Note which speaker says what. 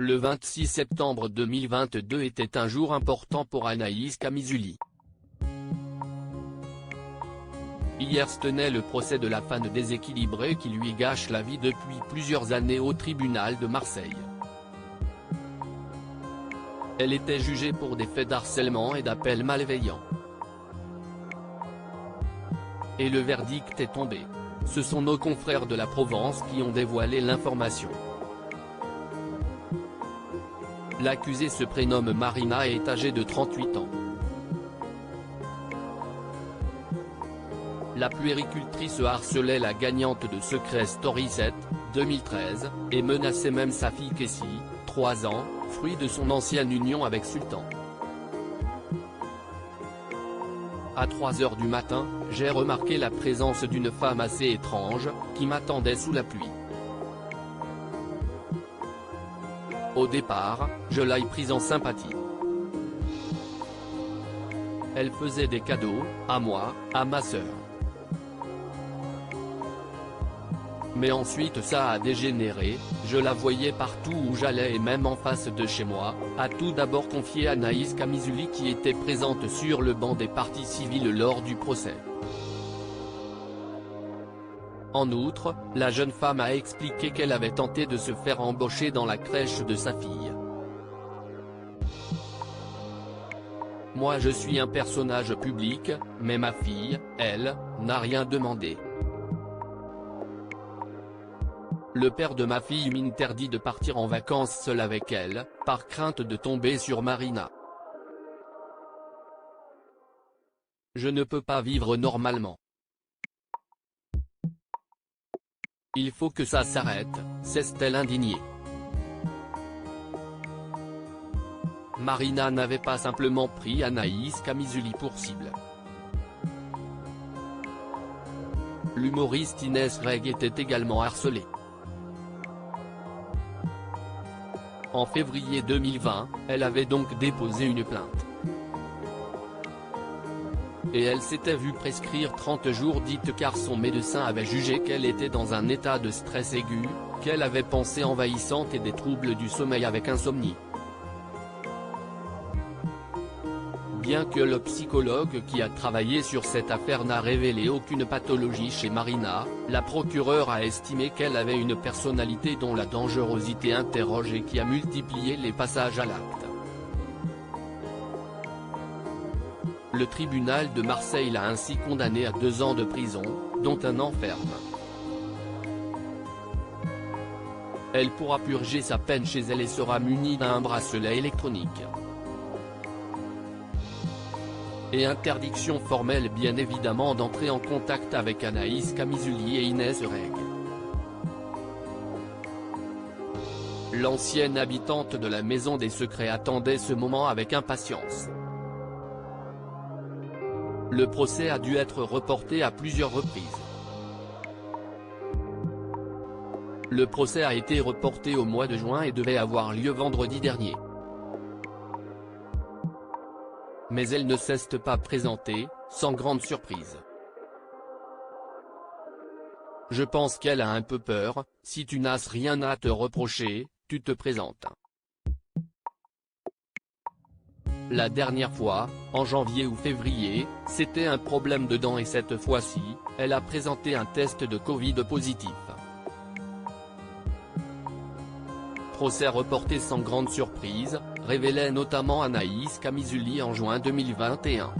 Speaker 1: Le 26 septembre 2022 était un jour important pour Anaïs Camizuli. Hier se tenait le procès de la fan déséquilibrée qui lui gâche la vie depuis plusieurs années au tribunal de Marseille. Elle était jugée pour des faits d'harcèlement et d'appel malveillant. Et le verdict est tombé. Ce sont nos confrères de la Provence qui ont dévoilé l'information. L'accusée se prénomme Marina et est âgée de 38 ans. La puéricultrice harcelait la gagnante de Secret Story 7, 2013, et menaçait même sa fille Kessie, 3 ans, fruit de son ancienne union avec Sultan. À 3h du matin, j'ai remarqué la présence d'une femme assez étrange, qui m'attendait sous la pluie. Au départ, je l'ai prise en sympathie. Elle faisait des cadeaux, à moi, à ma sœur. Mais ensuite ça a dégénéré, je la voyais partout où j'allais et même en face de chez moi, a tout d'abord confié Anaïs Camizuli qui était présente sur le banc des parties civiles lors du procès. En outre, la jeune femme a expliqué qu'elle avait tenté de se faire embaucher dans la crèche de sa fille. Moi je suis un personnage public, mais ma fille, elle, n'a rien demandé. Le père de ma fille m'interdit de partir en vacances seul avec elle, par crainte de tomber sur Marina. Je ne peux pas vivre normalement. Il faut que ça s'arrête, s'est-elle indignée. Marina n'avait pas simplement pris Anaïs Camizuli pour cible. L'humoriste Inès Reg était également harcelée. En février 2020, elle avait donc déposé une plainte. Et elle s'était vue prescrire 30 jours dites car son médecin avait jugé qu'elle était dans un état de stress aigu, qu'elle avait pensée envahissante et des troubles du sommeil avec insomnie. Bien que le psychologue qui a travaillé sur cette affaire n'a révélé aucune pathologie chez Marina, la procureure a estimé qu'elle avait une personnalité dont la dangerosité interroge et qui a multiplié les passages à l'acte. Le tribunal de Marseille l'a ainsi condamnée à 2 ans de prison, dont 1 an ferme. Elle pourra purger sa peine chez elle et sera munie d'un bracelet électronique. Et interdiction formelle bien évidemment d'entrer en contact avec Anaïs Camizuli et Inès Reg. L'ancienne habitante de la Maison des Secrets attendait ce moment avec impatience. Le procès a dû être reporté à plusieurs reprises. Le procès a été reporté au mois de juin et devait avoir lieu vendredi dernier. Mais elle ne s'est pas présentée, sans grande surprise. Je pense qu'elle a un peu peur, si tu n'as rien à te reprocher, tu te présentes. La dernière fois, en janvier ou février, c'était un problème de dents et cette fois-ci, elle a présenté un test de Covid positif. Procès reporté sans grande surprise, révélait notamment Anaïs Camizuli en juin 2021.